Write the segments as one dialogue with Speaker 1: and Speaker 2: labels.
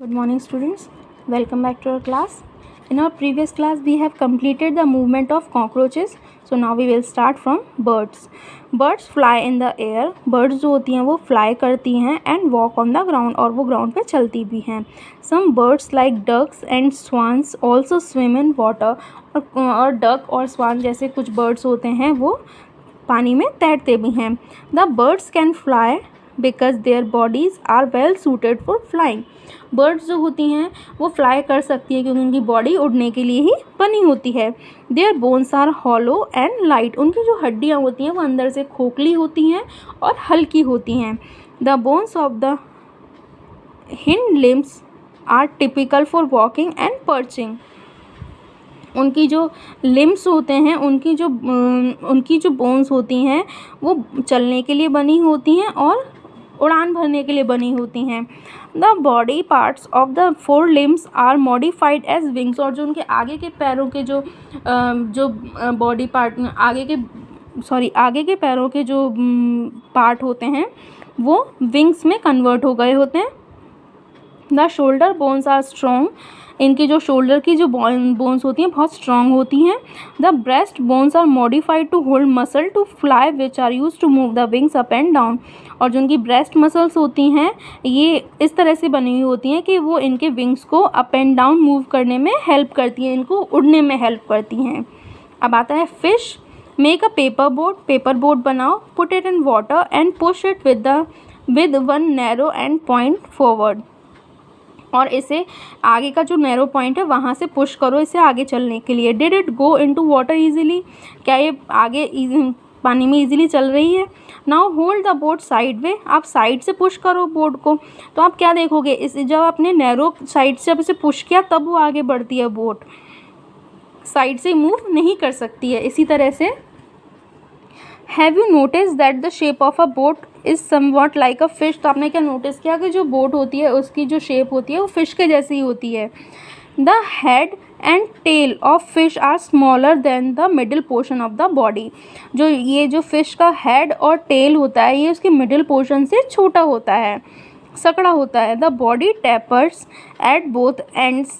Speaker 1: Good morning, students. Welcome back to our class. In our previous class, we have completed the movement of cockroaches. So now we will start from birds. Birds fly in the air. Birds जो होती हैं वो fly करती हैं and walk on the ground और वो ground पे चलती भी हैं. Some birds like ducks and swans also swim in water. और duck और swan जैसे कुछ birds होते हैं वो पानी में तैरते भी हैं. The birds can fly because their bodies are well suited for flying. Birds जो होती हैं वो फ्लाई कर सकती है क्योंकि उनकी बॉडी उड़ने के लिए ही बनी होती है. Their bones are hollow and light. उनकी जो हड्डियाँ होती हैं वो अंदर से खोखली होती हैं और हल्की होती हैं. The bones of the hind limbs are typical for walking and perching. उनकी जो लिम्स होते हैं उनकी जो बोन्स होती हैं वो चलने के लिए बनी होती हैं और उड़ान भरने के लिए बनी होती हैं. The body parts of the fore limbs are modified as wings. और जो उनके आगे के पैरों के जो बॉडी पार्ट आगे के पैरों के जो पार्ट होते हैं वो विंग्स में कन्वर्ट हो गए होते हैं. The shoulder bones are strong. इनकी जो शोल्डर की जो बोन्स होती हैं बहुत स्ट्रॉन्ग होती हैं. The breast bones are modified to hold muscle to fly which are use to move the wings up and down. और जो उनकी ब्रेस्ट मसल्स होती हैं ये इस तरह से बनी हुई होती हैं कि वो इनके विंग्स को अप एंड डाउन मूव करने में हेल्प करती हैं, इनको उड़ने में हेल्प करती हैं. अब आता है fish. Make a paper boat बनाओ. Put it in water and push it with one narrow end point forward. और इसे आगे का जो नैरो पॉइंट है वहाँ से पुश करो इसे आगे चलने के लिए. Did it go into water easily. क्या ये आगे पानी में ईजिली चल रही है. Now hold the boat side way. आप साइड से पुश करो बोट को. तो आप क्या देखोगे इस जब आपने नैरो साइड से जब इसे पुश किया तब वो आगे बढ़ती है. बोट साइड से मूव नहीं कर सकती है. इसी तरह से have you notice that the shape of a boat is somewhat like a fish. तो आपने क्या नोटिस किया कि जो बोट होती है उसकी जो शेप होती है वो फिश के जैसी ही होती है. The head and tail of fish are smaller than the middle portion of the body. जो फिश का हेड और टेल होता है ये उसके मिडिल पोर्शन से छोटा होता है, सकड़ा होता है. The body tapers at both ends.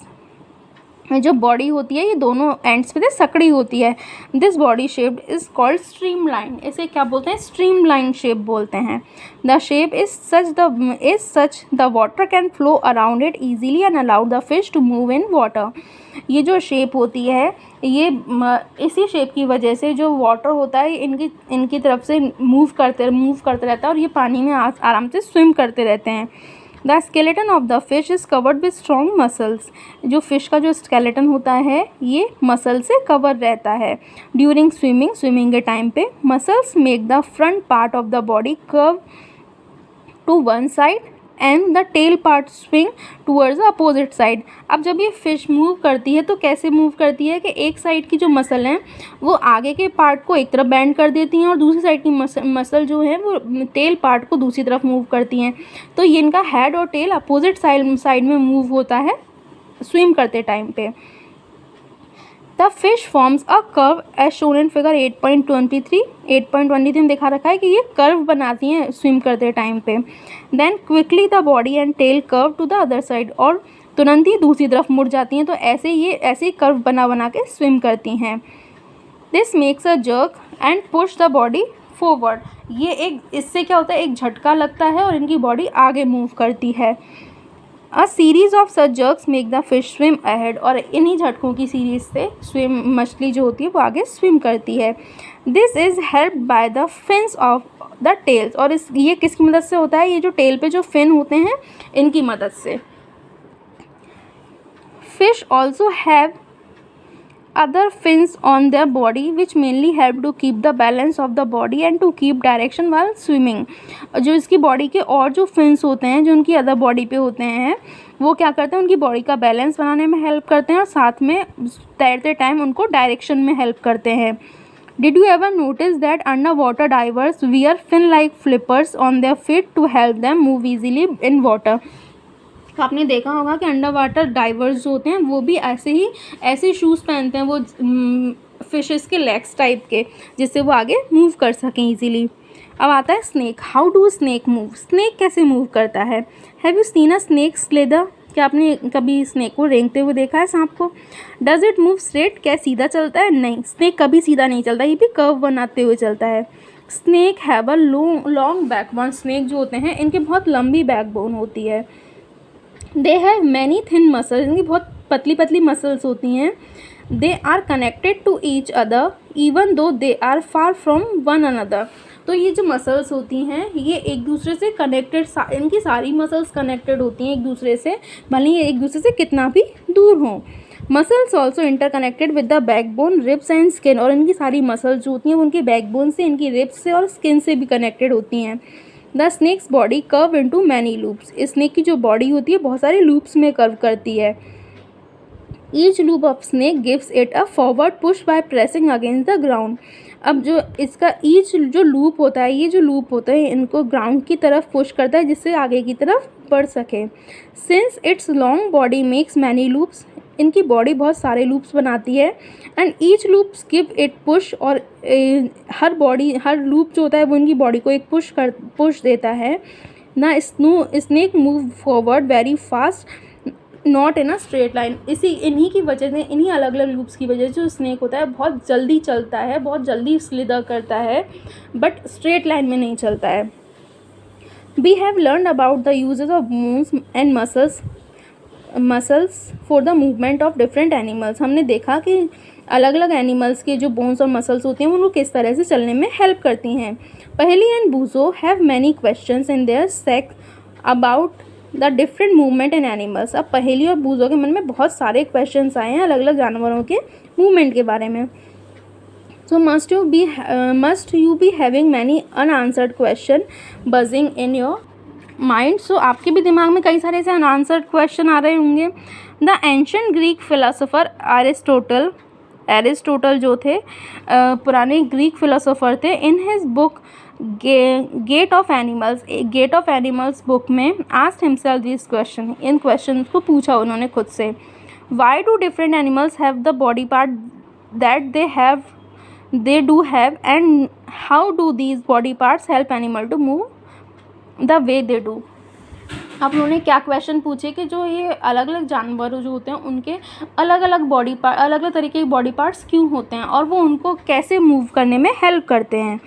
Speaker 1: जो बॉडी होती है ये दोनों एंड्स पे से सकड़ी होती है. This body shape is called streamline. इसे क्या बोलते हैं? स्ट्रीमलाइन शेप बोलते हैं. The shape is such the water can flow around it easily and allow the fish to move in water. ये जो शेप होती है ये इसी शेप की वजह से जो वाटर होता है इनकी तरफ से मूव करते रहता है और ये पानी में आराम से स्विम करते रहते हैं. The skeleton of the fish is covered with strong muscles. जो फिश का जो स्केलेटन होता है ये मसल से कवर रहता है. ड्यूरिंग स्विमिंग के टाइम पे muscles make the front part of the body curve to one side and the tail part swing towards the opposite side. अब जब ये फिश मूव करती है तो कैसे मूव करती है कि एक साइड की जो मसल हैं वो आगे के पार्ट को एक तरफ बेंड कर देती हैं और दूसरी साइड की मसल जो है वो टेल पार्ट को दूसरी तरफ मूव करती हैं. तो ये इनका हेड और टेल अपोजिट साइड में मूव होता है स्विम करते टाइम पे. The fish forms a curve as shown in figure 8.23. 8.23 में दिखा रखा है कि ये कर्व बनाती हैं स्विम करते टाइम पे. Then quickly the body and tail curve to the other side. और तुरंत ही दूसरी तरफ मुड़ जाती हैं. तो ऐसे कर्व बना के स्विम करती हैं. This makes a jerk and push the body forward. इससे क्या होता है एक झटका लगता है और इनकी बॉडी आगे मूव करती है. A series of such jerks make the fish swim ahead. और इन्हीं झटकों की सीरीज से मछली जो होती है वो आगे स्विम करती है. This is help by the fins of the tails. और ये किसकी मदद से होता है? ये जो टेल पे जो फिन होते हैं इनकी मदद से. Fish also have other fins on their body which mainly help to keep the balance of the body and to keep direction while swimming. जो इसकी बॉडी के और जो फिन्स होते हैं जो उनकी अदर बॉडी पे होते हैं वो क्या करते हैं उनकी बॉडी का बैलेंस बनाने में हेल्प करते हैं और साथ में तैरते टाइम उनको डायरेक्शन में हेल्प करते हैं. Did you ever notice that underwater divers wear fin-like flippers on their feet to help them move easily in water? आपने देखा होगा कि अंडर वाटर डाइवर्स जो होते हैं वो भी ऐसे शूज़ पहनते हैं वो फिशेस के लेग्स टाइप के जिससे वो आगे मूव कर सकें ईजीली. अब आता है snake. How do snake move. Snake कैसे मूव करता है? Have you seen a snake slither क्या आपने कभी स्नेक को रेंगते हुए देखा है, सांप को? डज इट मूव स्ट्रेट, क्या सीधा चलता है? नहीं, स्नेक कभी सीधा नहीं चलता, ये भी कर्व बनाते हुए चलता है। Snake have a long backbone, snake जो होते हैं इनकी बहुत लंबी बैकबोन होती है। They have many thin muscles, इनकी बहुत पतली पतली मसल्स होती हैं। They are connected to each other even though they are far from one another, तो ये जो मसल्स होती हैं ये एक दूसरे से कनेक्टेड, इनकी सारी मसल्स कनेक्टेड होती हैं एक दूसरे से, भले ही एक दूसरे से कितना भी दूर हों। Muscles also interconnected with the backbone, ribs and skin, और इनकी सारी मसल्स जो होती हैं वो उनकी बैकबोन से, इनकी रिब्स से और स्किन से भी कनेक्टेड होती हैं। The snake's body curve into many loops, snake की जो बॉडी होती है बहुत सारे लूप्स में कर्व करती है। Each loop of snake gives it a forward push by pressing against the ground, अब जो इसका ईच जो लूप होता है, ये जो लूप होता है इनको ग्राउंड की तरफ पुश करता है जिससे आगे की तरफ बढ़ सके। Since it's long body makes many loops, इनकी बॉडी बहुत सारे लूप्स बनाती है। And each loops give it push, और हर लूप जो होता है वो इनकी बॉडी को एक पुश देता है ना। Snake move forward very fast not in a straight line, इन्हीं की वजह से, इन्हीं अलग अलग लूप्स की वजह से जो स्नेक होता है बहुत जल्दी चलता है, बहुत जल्दी स्लिदर करता है, बट स्ट्रेट लाइन में नहीं चलता है। We have learn about the uses of bones and muscles for the movement of different animals, हमने देखा कि अलग अलग एनिमल्स के जो बोन्स और मसल्स होती हैं उनको किस तरह से चलने में हेल्प करती हैं। पहेली and बूजो have many questions in their sex about the different movement in animals, अब पहेली और बूजो के मन में बहुत सारे क्वेश्चंस आए हैं अलग अलग जानवरों के मूवमेंट के बारे में। So must you be having many unanswered question buzzing in your mind, so आपके भी दिमाग में कई सारे ऐसे अनआंसर्ड क्वेश्चन आ रहे होंगे। The ancient Greek philosopher Aristotle जो थे पुराने ग्रीक फिलोसोफर थे, in his book gait of animals book में आस्क्ड हिमसेल्फ दिस क्वेश्चन, इन क्वेश्चन को पूछा उन्होंने खुद से। Why do different animals have the body part that they do have and how do these body parts help animal to move the way they do. अब उन्होंने क्या question पूछे कि जो ये अलग अलग जानवर जो होते हैं उनके अलग अलग तरीके के बॉडी पार्ट्स क्यों होते हैं और वो उनको कैसे मूव करने में हेल्प करते हैं।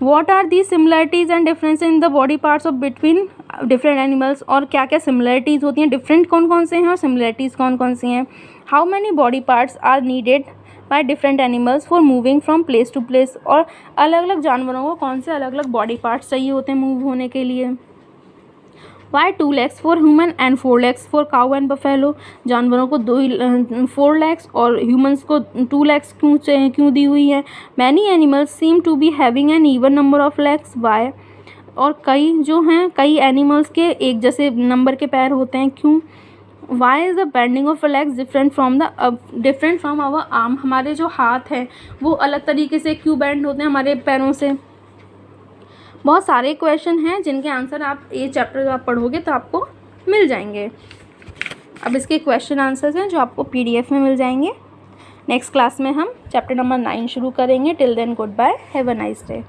Speaker 1: What are these similarities and differences in the body parts of between different animals, और क्या क्या similarities होती हैं, different कौन कौन से हैं और similarities कौन कौन सी हैं। How many body parts are needed by different animals for moving from place to place, और अलग अलग जानवरों को कौन से अलग अलग body parts चाहिए होते हैं मूव होने के लिए। Why 2 legs for human and 4 legs for cow and buffalo, जानवरों को 4 legs और humans को 2 legs क्यों दी हुई है। Many animals seem to be having an even number of legs, why, और कई animals के एक जैसे नंबर के पैर होते हैं, क्यों। Why is the bending of legs different from our arm, हमारे जो हाथ हैं वो अलग तरीके से क्यों बेंड होते हैं हमारे पैरों से। बहुत सारे क्वेश्चन हैं जिनके आंसर आप ये चैप्टर जब आप पढ़ोगे तो आपको मिल जाएंगे। अब इसके क्वेश्चन आंसर्स हैं जो आपको PDF में मिल जाएंगे। नेक्स्ट क्लास में हम चैप्टर नंबर 9 शुरू करेंगे। Till then goodbye, have a nice day.